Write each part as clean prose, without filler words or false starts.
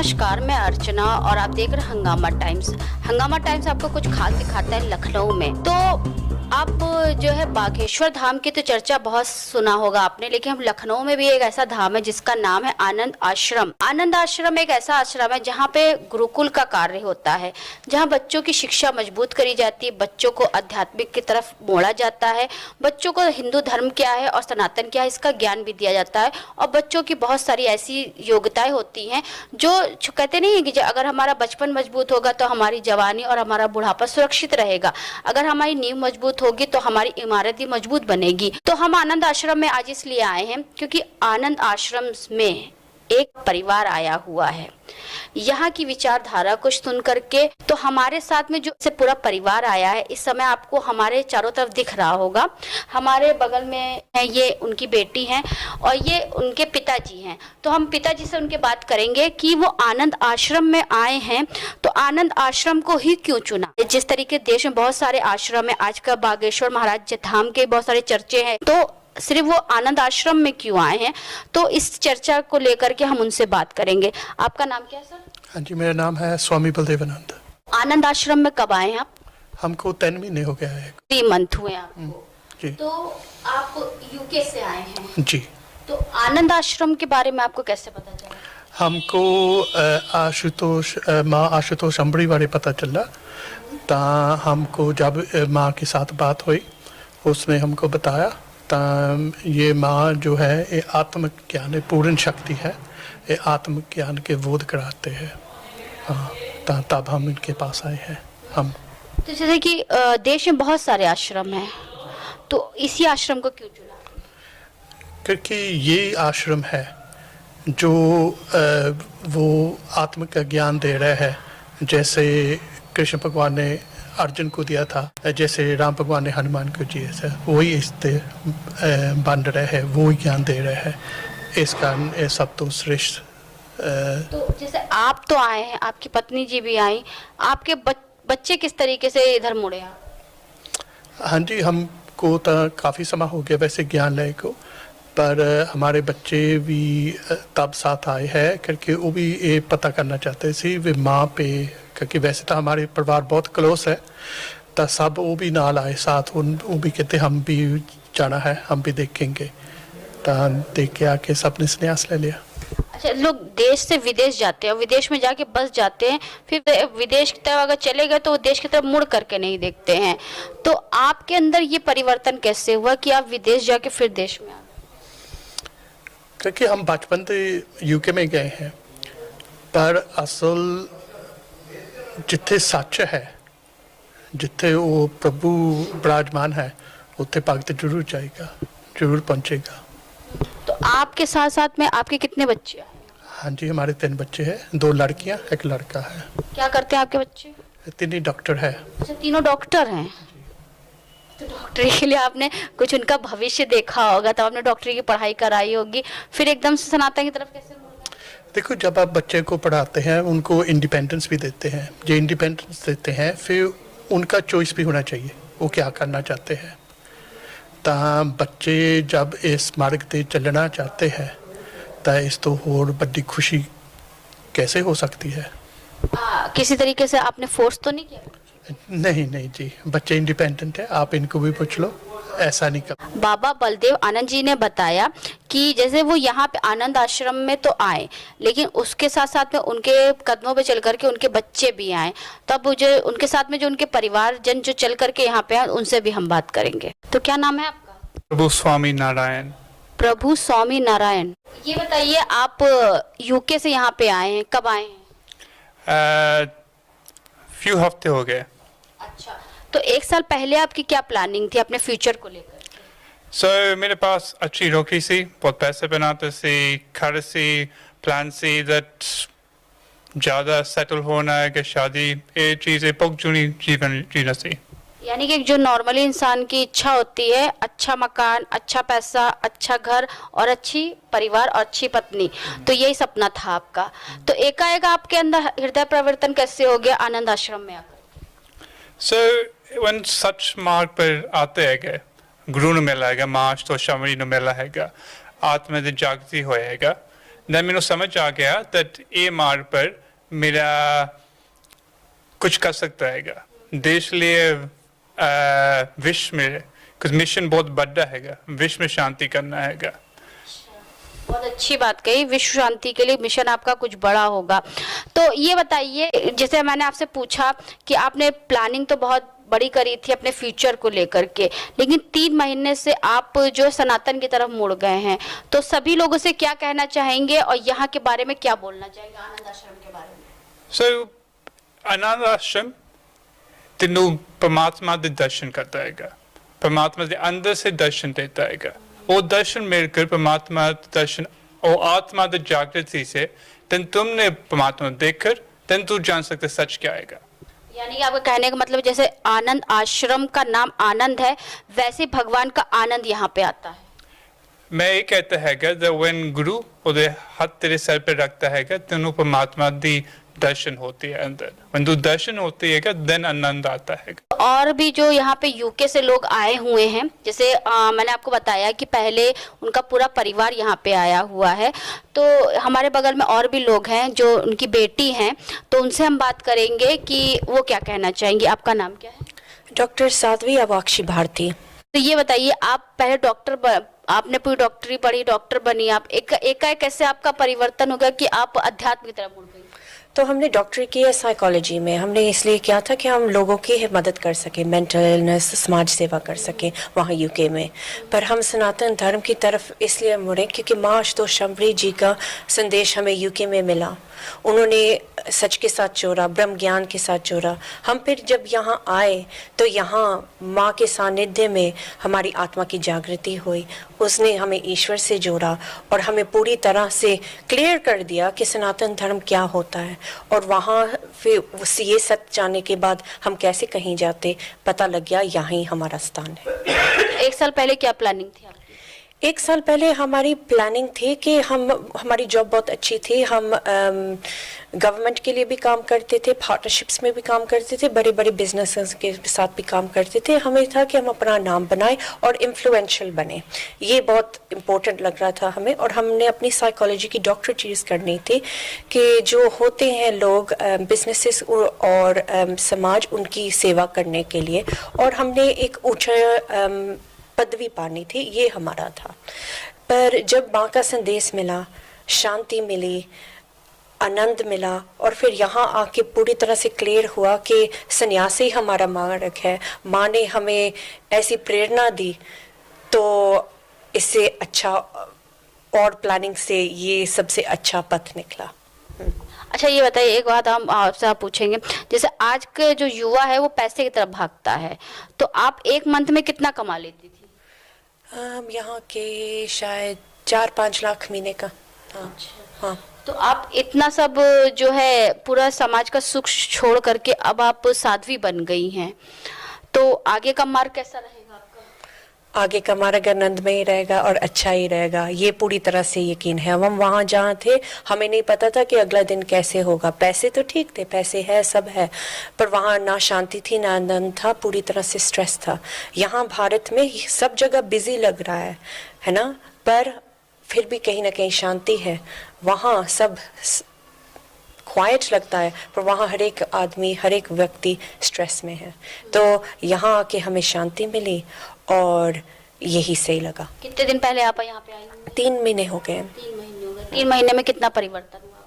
नमस्कार, मैं अर्चना और आप देख रहे हैं हंगामा टाइम्स। हंगामा टाइम्स आपको कुछ खास दिखाता है लखनऊ में। तो आप जो है बागेश्वर धाम की तो चर्चा बहुत सुना होगा आपने, लेकिन हम लखनऊ में भी एक ऐसा धाम है जिसका नाम है आनंद आश्रम। आनंद आश्रम एक ऐसा आश्रम है जहाँ पे गुरुकुल का कार्य होता है, जहाँ बच्चों की शिक्षा मजबूत करी जाती है, बच्चों को आध्यात्मिक की तरफ मोड़ा जाता है, बच्चों को हिंदू धर्म क्या है और सनातन क्या है इसका ज्ञान भी दिया जाता है। और बच्चों की बहुत सारी ऐसी योग्यताएं होती हैं जो कहते नहीं है कि अगर हमारा बचपन मजबूत होगा तो हमारी जवानी और हमारा बुढ़ापा सुरक्षित रहेगा, अगर हमारी नींव मजबूत होगी तो हमारी इमारत भी मजबूत बनेगी। तो हम आनंद आश्रम में आज इसलिए आए हैं क्योंकि आनंद आश्रम में एक परिवार आया हुआ है। यहाँ की विचारधारा को सुन करके तो हमारे साथ में जो से पूरा परिवार आया है, इस समय आपको हमारे चारों तरफ दिख रहा होगा। हमारे बगल में है, ये उनकी बेटी हैं और ये उनके पिताजी हैं। तो हम पिताजी से उनके बात करेंगे कि वो आनंद आश्रम में आए हैं तो आनंद आश्रम को ही क्यों चुना। जिस तरीके देश में बहुत सारे आश्रम है, आज का बागेश्वर महाराज धाम के बहुत सारे चर्चे हैं, तो सिर्फ वो आनंद आश्रम में क्यों आए हैं, तो इस चर्चा को लेकर के हम उनसे बात करेंगे। आपका नाम क्या है सर? हाँ जी, मेरा नाम है स्वामी बलदेवानंद। आनंद आश्रम में कब आए हैं आप? हमको 10 महीने हो गया है। 3 मंथ हुए आपको। जी। तो आप यूके से आए हैं। जी। तो आनंद आश्रम के बारे में आपको कैसे पता चला? हमको माँ आशुतोष अंबड़ी बारे पता चला। ता हमको जब माँ के साथ बात हुई, उसने हमको बताया ये माँ जो है ये आत्मज्ञान पूर्ण शक्ति है, ये आत्मज्ञान के बोध कराते हैं। हाँ, तब हम इनके पास आए हैं। हम तो जैसे कि देश में बहुत सारे आश्रम हैं, तो इसी आश्रम को क्यों चुना? क्योंकि ये आश्रम है जो वो आत्म का ज्ञान दे रहा है, जैसे कृष्ण भगवान ने अर्जुन को दिया था, जैसे राम भगवान ने हनुमान को दिया था, वही इससे बन रहे हैं, वो ज्ञान दे रहे हैं। इस कारण ये सब तो श्रेष्ठ। तो जैसे आप तो आए हैं, आपकी पत्नी जी भी आई, आपके बच्चे किस तरीके से इधर मुड़े आप? हाँ जी, हमको तो काफ़ी समय हो गया वैसे ज्ञान ले को, पर हमारे बच्चे भी तब साथ आए हैं क्योंकि वो भी ये पता करना चाहते थे वे माँ पे, क्योंकि वैसे तो हमारे परिवार बहुत क्लोज है, तो सब वो भी नाल आए साथ। वो भी कहते हम भी जाना है, हम भी देखेंगे। तो देख के आके सबने संन्यास ले लिया। अच्छा, लोग देश से विदेश जाते हैं, विदेश में जाके बस जाते हैं, फिर विदेश की तरफ अगर चले गए तो वो देश की तरफ मुड़ करके नहीं देखते हैं। तो आपके अंदर ये परिवर्तन कैसे हुआ कि आप विदेश जाके फिर देश में आ गए? क्योंकि हम बचपन से यूके में गए हैं, पर असल जिथे सच है, जिथे वो प्रभु विराजमान है, उत्थे भगत जरूर जाएगा, जरूर पहुंचेगा। तो आपके साथ साथ में आपके कितने बच्चे हैं? हाँ जी, हमारे 3 बच्चे हैं, 2 लड़कियां, 1 लड़का है। क्या करते हैं आपके बच्चे? 3 डॉक्टर है। अच्छा, तीनों डॉक्टर हैं। तो डॉक्टरी के लिए आपने कुछ उनका भविष्य देखा होगा, तब आपने डॉक्टरी की पढ़ाई कराई होगी, फिर एकदम से सनातन की तरफ कैसे? देखो, जब आप बच्चे को पढ़ाते हैं, उनको इंडिपेंडेंस भी देते हैं, जो इंडिपेंडेंस देते हैं फिर उनका चॉइस भी होना चाहिए, वो क्या करना चाहते हैं। तो बच्चे जब इस मार्ग पर चलना चाहते हैं तो इस तो और बड़ी खुशी कैसे हो सकती है। किसी तरीके से आपने फोर्स तो नहीं किया? नहीं जी, बच्चे इंडिपेंडेंट है, आप इनको भी पूछ लो, ऐसा नहीं कर। बाबा बलदेव आनंद जी ने बताया कि जैसे वो यहाँ पे आनंद आश्रम में तो आए, लेकिन उसके साथ साथ में उनके कदमों पे चल करके उनके बच्चे भी आए। तब मुझे उनके साथ में जो उनके परिवार जन जो चल करके यहाँ पे आए, उनसे भी हम बात करेंगे। तो क्या नाम है आपका? प्रभु स्वामी नारायण। प्रभु स्वामी नारायण। ये बताइए, आप यूके से यहाँ पे आए हैं, कब आए हैं? फ्यू हफ्ते हो गए। अच्छा, तो 1 साल पहले आपकी क्या प्लानिंग थी अपने फ्यूचर को लेकर? मेरे पास अच्छी नौकरी सी, बहुत पैसे बनाते सी, घर सी, प्लान सी, दैट ज़्यादा सेटल होना है कि शादी, ये चीज़ें पगजुनी जीवन जीना सी। यानी कि जो नॉर्मली इंसान की इच्छा होती है, अच्छा मकान, अच्छा पैसा, अच्छा घर और अच्छी परिवार और अच्छी पत्नी, तो यही सपना था आपका। तो एकाएक आपके अंदर हृदय परिवर्तन कैसे हो गया आनंद आश्रम में आकर? वन सच मार्ग पर आते हैं, गुरु ने मिला है, माँ तो शमरी ने मिला है, आत्मा की जागृति होएगा, then मैंने समझ आ गया that ये मार्ग पर मेरा कुछ कर सकता है देश लिए विश्व में, कुछ मिशन बहुत बड़ा है, विश्व में शांति करना है। बहुत अच्छी बात कही, विश्व शांति के लिए मिशन आपका कुछ बड़ा होगा। तो ये बताइए, जैसे मैंने आपसे पूछा कि आपने प्लानिंग तो बहुत बड़ी करी थी अपने फ्यूचर को लेकर के, लेकिन 3 महीने से आप जो सनातन की तरफ मुड़ गए हैं, तो सभी लोगों से क्या कहना चाहेंगे और यहाँ के बारे में क्या बोलना चाहेंगे, आनंद आश्रम के बारे में? So, आनंद आश्रम तेनू परमात्मा के दर्शन करता है, परमात्मा के अंदर से दर्शन देता है। वो दर्शन मिलकर परमात्मा दर्शन और आत्मा की जागृति से तेन तुमने परमात्मा देखकर तेन तू जान सकते सच क्या आएगा। यानी कि आपका कहने का मतलब जैसे आनंद आश्रम का नाम आनंद है, वैसे भगवान का आनंद यहाँ पे आता है। मैं ये कहता है कि when गुरु उधर हाथ तेरे सर पे रखता है तेनू परमात्मा दी दर्शन होती है अंदर, when तू दर्शन होती है then आनंद आता है। और भी जो यहाँ पे यूके से लोग आए हुए हैं, जैसे मैंने आपको बताया कि पहले उनका पूरा परिवार यहाँ पे आया हुआ है, तो हमारे बगल में और भी लोग हैं जो उनकी बेटी हैं, तो उनसे हम बात करेंगे कि वो क्या कहना चाहेंगी। आपका नाम क्या है? डॉक्टर साध्वी अवाक्षी भारती। तो ये बताइए, आप पहले आपने पूरी डॉक्टरी पढ़ी, डॉक्टर बनी, आप एक कैसे आपका परिवर्तन हो गया कि आप अध्यात्म की तरफ मुड़ गई? तो हमने डॉक्टरी की है साइकोलॉजी में। हमने इसलिए किया था कि हम लोगों की मदद कर सकें, मेंटल इलनेस, समाज सेवा कर सकें वहाँ यूके में। पर हम सनातन धर्म की तरफ इसलिए मुड़े क्योंकि माँ आशुतोष शंभरी जी का संदेश हमें यूके में मिला। उन्होंने सच के साथ जोड़ा, ब्रह्म ज्ञान के साथ जोड़ा। हम फिर जब यहाँ आए तो यहाँ माँ के सानिध्य में हमारी आत्मा की जागृति हुई। उसने हमें ईश्वर से जोड़ा और हमें पूरी तरह से क्लियर कर दिया कि सनातन धर्म क्या होता है। और वहाँ फिर ये सत्य जानने के बाद हम कैसे कहीं जाते, पता लग गया यहाँ ही हमारा स्थान है। 1 साल पहले क्या प्लानिंग थी आपकी? 1 साल पहले हमारी प्लानिंग थी कि हमारी जॉब बहुत अच्छी थी, हम गवर्नमेंट के लिए भी काम करते थे, पार्टनरशिप्स में भी काम करते थे, बड़े बड़े बिजनेसेस के साथ भी काम करते थे। हमें था कि हम अपना नाम बनाएं और इन्फ्लुएंशियल बने, ये बहुत इम्पोर्टेंट लग रहा था हमें। और हमने अपनी साइकोलॉजी की डॉक्टरेट चीज़ करनी थी कि जो होते हैं लोग बिजनेसेस और समाज, उनकी सेवा करने के लिए, और हमने एक ऊंचा पदवी पानी थी, ये हमारा था। पर जब माँ का संदेश मिला, शांति मिली, आनंद मिला, और फिर यहाँ आके पूरी तरह से क्लियर हुआ कि सन्यास ही हमारा मार्ग है, माँ ने हमें ऐसी प्रेरणा दी, तो इससे अच्छा और प्लानिंग से ये सबसे अच्छा पथ निकला। अच्छा, ये बताइए, एक बात हम आपसे पूछेंगे, जैसे आज के जो युवा है वो पैसे की तरफ भागता है, तो आप 1 मंथ में कितना कमा लेती थी? यहाँ के शायद 4-5 लाख महीने का। हाँ। तो आप इतना सब जो है पूरा समाज का सुख छोड़ करके अब आप साध्वी बन गई हैं, तो आगे का मार्ग कैसा रहेगा आपका? आगे का मार्ग आनंदमय रहेगा और अच्छा ही रहेगा, ये पूरी तरह से यकीन है। हम वहाँ जहाँ थे हमें नहीं पता था कि अगला दिन कैसे होगा। पैसे तो ठीक थे, पैसे है, सब है, पर वहाँ ना शांति थी, ना आनंद था, पूरी तरह से स्ट्रेस था। यहाँ भारत में सब जगह बिजी लग रहा है ना, पर फिर भी कहीं ना कहीं शांति है। वहाँ सब क्वाइट लगता है, पर वहाँ हर एक आदमी, हर एक व्यक्ति स्ट्रेस में है। तो यहाँ आके हमें शांति मिली और यही सही लगा। कितने दिन पहले आप यहाँ पे आई? 3 महीने हो गए। 3 महीने हो गए। 3 महीने में कितना परिवर्तन हुआ?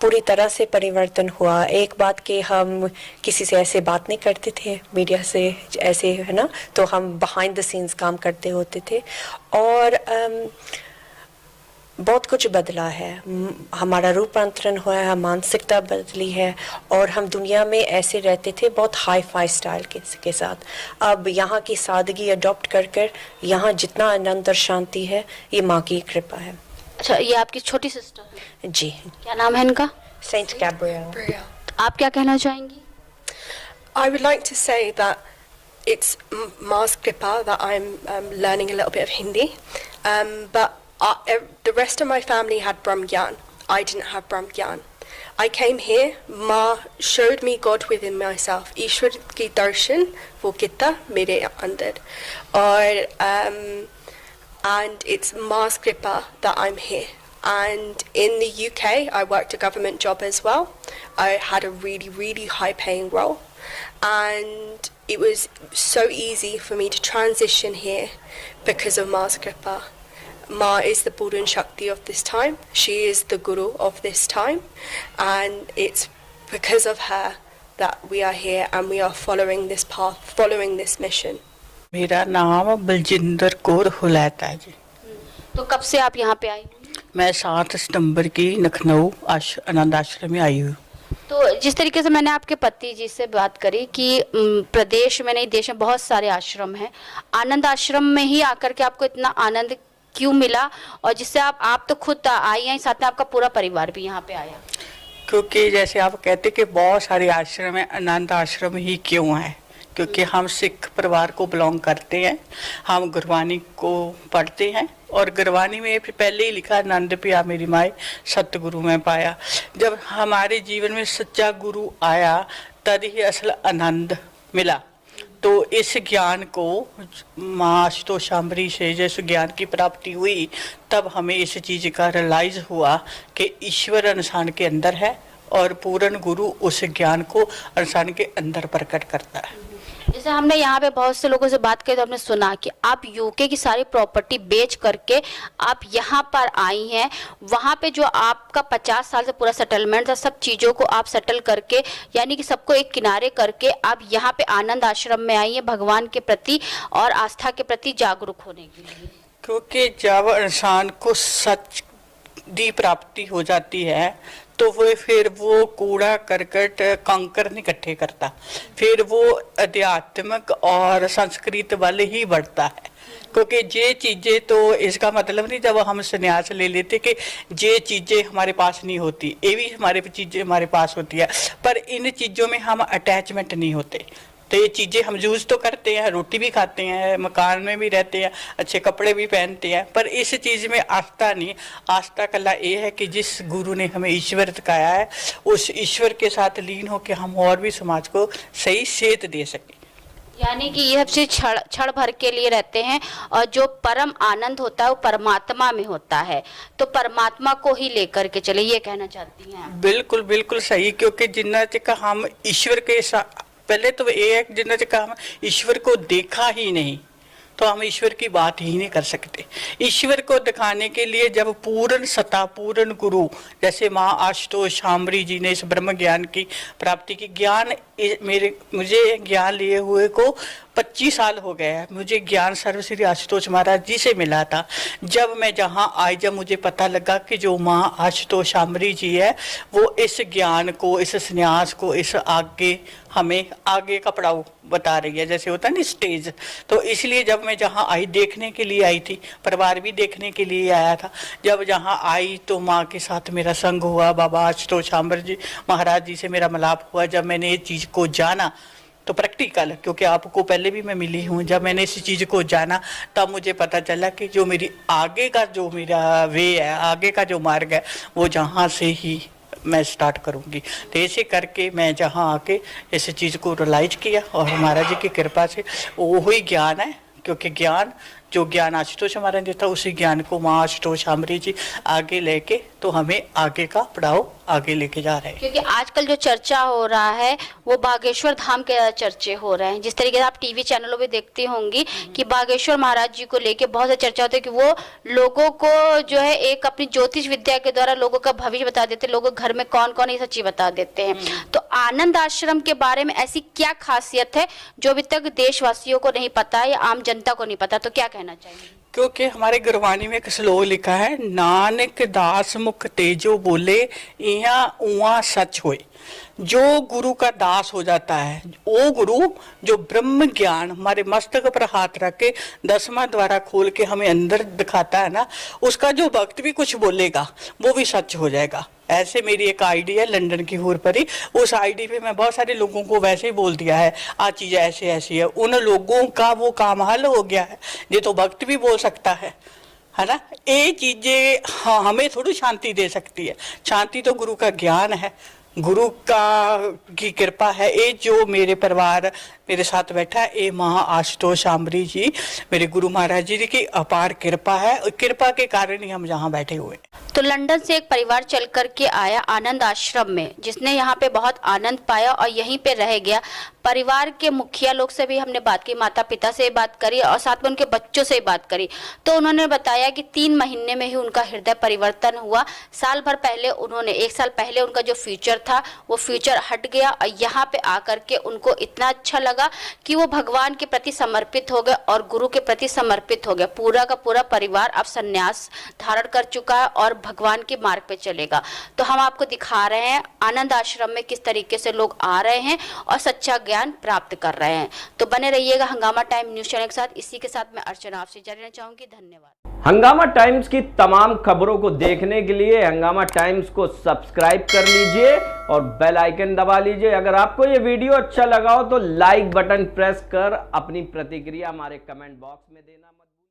पूरी तरह से परिवर्तन हुआ। एक बात कि हम किसी से ऐसे बात नहीं करते थे, मीडिया से ऐसे, है ना, तो हम बिहाइंड द सीन्स काम करते होते थे, और बहुत कुछ बदला है। हमारा रूपांतरण हुआ है, मानसिकता बदली है, और हम दुनिया में ऐसे रहते थे बहुत हाई फाई स्टाइल के साथ। अब यहाँ की सादगी अडॉप्ट कर यहाँ जितना आनंद और शांति है, ये माँ की कृपा है। अच्छा, ये आपकी छोटी सिस्टर है? जी। क्या नाम है इनका? Saint Gabriel. आप क्या कहना चाहेंगी? I would like to say that it's Ma's Kripa that I'm learning a little bit of Hindi, but the rest of my family had Brahm Gyan. I didn't have Brahm Gyan. I came here, Ma showed me God within myself. Ishwar ki darshan wo kitta mere andar. And it's Ma's Kripa that I'm here. And in the UK, I worked a government job as well. I had a really, really high-paying role, and it was so easy for me to transition here because of Ma's Kripa. Ma is the Buddha Shakti of this time. She is the Guru of this time, and it's because of her that we are here and we are following this path, following this mission. मेरा नाम बलजिंदर कौर हुलैत है जी। तो कब से आप यहाँ पे आई? मैं 7 सितंबर की लखनऊ आनंद आश्रम में आई हूँ। तो जिस तरीके से मैंने आपके पति जी से बात करी कि प्रदेश में नहीं देश में बहुत सारे आश्रम हैं, आनंद आश्रम में ही आकर के आपको इतना आनंद क्यों मिला, और जिससे आप तो खुद आई हैं, साथ में आपका पूरा परिवार भी यहाँ पे आया? क्योंकि जैसे आप कहते कि बहुत सारे आश्रम हैं, आनंद आश्रम ही क्यों है? क्योंकि हम सिख परिवार को बिलोंग करते हैं, हम गुरबानी को पढ़ते हैं, और गुरबानी में पहले ही लिखा आनंद पिया मेरी माए सतगुरु में पाया। जब हमारे जीवन में सच्चा गुरु आया तद ही असल आनंद मिला। तो इस ज्ञान को माँ आशुतोषाम्बरी से जैसे ज्ञान की प्राप्ति हुई, तब हमें इस चीज़ का रियलाइज हुआ कि ईश्वर इंसान के अंदर है और पूर्ण गुरु उस ज्ञान को इंसान के अंदर प्रकट करता है। जैसे हमने यहाँ पे बहुत से लोगों से बात की तो हमने सुना कि आप यूके की सारी प्रॉपर्टी बेच करके आप यहाँ पर आई हैं, वहाँ पे जो आपका 50 साल से पूरा सेटलमेंट था, सब चीज़ों को आप सेटल करके, यानी कि सबको एक किनारे करके आप यहाँ पे आनंद आश्रम में आई हैं भगवान के प्रति और आस्था के प्रति जागरूक होने के लिए। क्योंकि जब इंसान को सच दी प्राप्ति हो जाती है तो वो फिर वो कूड़ा करकट कंकर नहीं इकट्ठे करता, फिर वो आध्यात्मिक और संस्कृत वाले ही बढ़ता है। क्योंकि ये चीज़ें तो इसका मतलब नहीं जब हम संन्यास ले लेते कि ये चीज़ें हमारे पास नहीं होती, ये भी हमारे चीज़ें हमारे पास होती है, पर इन चीज़ों में हम अटैचमेंट नहीं होते। तो ये चीज़ें हम यूज़ तो करते हैं, रोटी भी खाते हैं, मकान में भी रहते हैं, अच्छे कपड़े भी पहनते हैं, पर इस चीज़ में आस्था नहीं। आस्था कला ये है कि जिस गुरु ने हमें ईश्वर दिखाया है, उस ईश्वर के साथ लीन होकर हम और भी समाज को सही सेध दे सकें। यानी कि ये सबसे क्षण भर के लिए रहते हैं, और जो परम आनंद होता है वो परमात्मा में होता है, तो परमात्मा को ही लेकर के चले, ये कहना चाहती हैं? बिल्कुल बिल्कुल सही। क्योंकि जिन्ना तक हम ईश्वर के साथ, पहले तो ये है जिन्ना तक हम ईश्वर को देखा ही नहीं तो हम ईश्वर की बात ही नहीं कर सकते। ईश्वर को दिखाने के लिए जब पूर्ण सत्ता पूर्ण गुरु जैसे माँ आशुतोषाम्बरी जी ने इस ब्रह्म ज्ञान की प्राप्ति की, ज्ञान मुझे ज्ञान लिए हुए को 25 साल हो गए हैं। मुझे ज्ञान सर्वश्री आशुतोष महाराज जी से मिला था। जब मैं जहाँ आई, जब मुझे पता लगा कि जो माँ आशुतोषाम्बरी जी है वो इस ज्ञान को, इस संन्यास को, इस आगे हमें आगे का पड़ाव बता रही है, जैसे होता है ना स्टेज। तो इसलिए जब मैं जहाँ आई, देखने के लिए आई थी, परिवार भी देखने के लिए आया था। जब जहाँ आई तो माँ के साथ मेरा संग हुआ, बाबा आशुतोषाम्बरी जी महाराज जी से मेरा मिलाप हुआ। जब मैंने ये चीज़ को जाना तो प्रैक्टिकल, क्योंकि आपको पहले भी मैं मिली हूँ, जब मैंने इस चीज़ को जाना तब मुझे पता चला कि जो मेरी आगे का जो मेरा वे है, आगे का जो मार्ग है, वो जहाँ से ही मैं स्टार्ट करूँगी। तो ऐसे करके मैं जहाँ आके इस चीज़ को रियलाइज किया, और महाराज जी की कृपा से वो ही ज्ञान है। क्योंकि ज्ञान जो ज्ञान आशुतोष महाराज जी था, उसी ज्ञान को माँ आशुतोषाम्बरी जी आगे लेके तो हमें आगे का पड़ाव आगे लेके जा रहे हैं। क्योंकि आजकल जो चर्चा हो रहा है वो बागेश्वर धाम के चर्चे हो रहे हैं। जिस तरीके से आप टीवी चैनलों पे देखती होंगी कि बागेश्वर महाराज जी को लेके बहुत से चर्चा होती है कि वो लोगों को जो है एक अपनी ज्योतिष विद्या के द्वारा लोगों का भविष्य बता देते, लोगों के घर में कौन कौन ये सब चीज बता देते हैं। तो आनंद आश्रम के बारे में ऐसी क्या खासियत है जो अभी तक देशवासियों को नहीं पता है या आम जनता को नहीं पता, तो क्या कहना चाहिए? क्योंकि हमारे गुरबानी में एक श्लोक लिखा है, नानक दास मुख तेजो बोले इया उआ सच होए। जो गुरु का दास हो जाता है, वो गुरु जो ब्रह्म ज्ञान हमारे मस्तक पर हाथ रख के 10वां द्वारा खोल के हमें अंदर दिखाता है ना, उसका जो भक्त भी कुछ बोलेगा वो भी सच हो जाएगा। ऐसे मेरी एक आईडी है लंदन की हूर परी, उस आईडी पे मैं बहुत सारे लोगों को वैसे ही बोल दिया है आ चीज़ ऐसे ऐसी है, उन लोगों का वो काम हल हो गया है। ये तो भक्त भी बोल सकता है ना। ये चीज़ें हाँ हमें थोड़ी शांति दे सकती है। शांति तो गुरु का ज्ञान है, गुरु की कृपा है। ये जो मेरे परिवार मेरे साथ बैठा है, ये माँ आशुतोषाम्बरी जी मेरे गुरु महाराज जी की अपार कृपा है, और कृपा के कारण ही हम यहाँ बैठे हुए हैं। तो लंदन से एक परिवार चल कर के आया आनंद आश्रम में, जिसने यहाँ पे बहुत आनंद पाया और यहीं पे रह गया। परिवार के मुखिया लोग से भी हमने बात की, माता पिता से बात करी और साथ में उनके बच्चों से बात करी। तो उन्होंने बताया कि 3 महीने में ही उनका हृदय परिवर्तन हुआ। साल भर पहले उन्होंने 1 साल पहले उनका जो फ्यूचर था वो फ्यूचर हट गया और यहाँ पे आकर के उनको इतना अच्छा लगा कि वो भगवान के प्रति समर्पित हो गए और गुरु के प्रति समर्पित हो गए। पूरा का पूरा परिवार अब संन्यास धारण कर चुका है और भगवान के मार्ग पे चलेगा। तो हम आपको दिखा रहे हैं आनंद आश्रम में किस तरीके से लोग आ रहे हैं और सच्चा ज्ञान प्राप्त कर रहे हैं। तो बने रहिएगा हंगामा टाइम न्यूज चैनल के साथ। इसी के साथ मैं अर्चना आपसे जारी रहना चाहूंगी। धन्यवाद। हंगामा टाइम्स की तमाम खबरों को देखने के लिए हंगामा टाइम्स को सब्सक्राइब कर लीजिए और बेल आइकन दबा लीजिए। अगर आपको ये वीडियो अच्छा लगा हो तो लाइक बटन प्रेस कर अपनी प्रतिक्रिया हमारे कमेंट बॉक्स में देना मत भूलिए।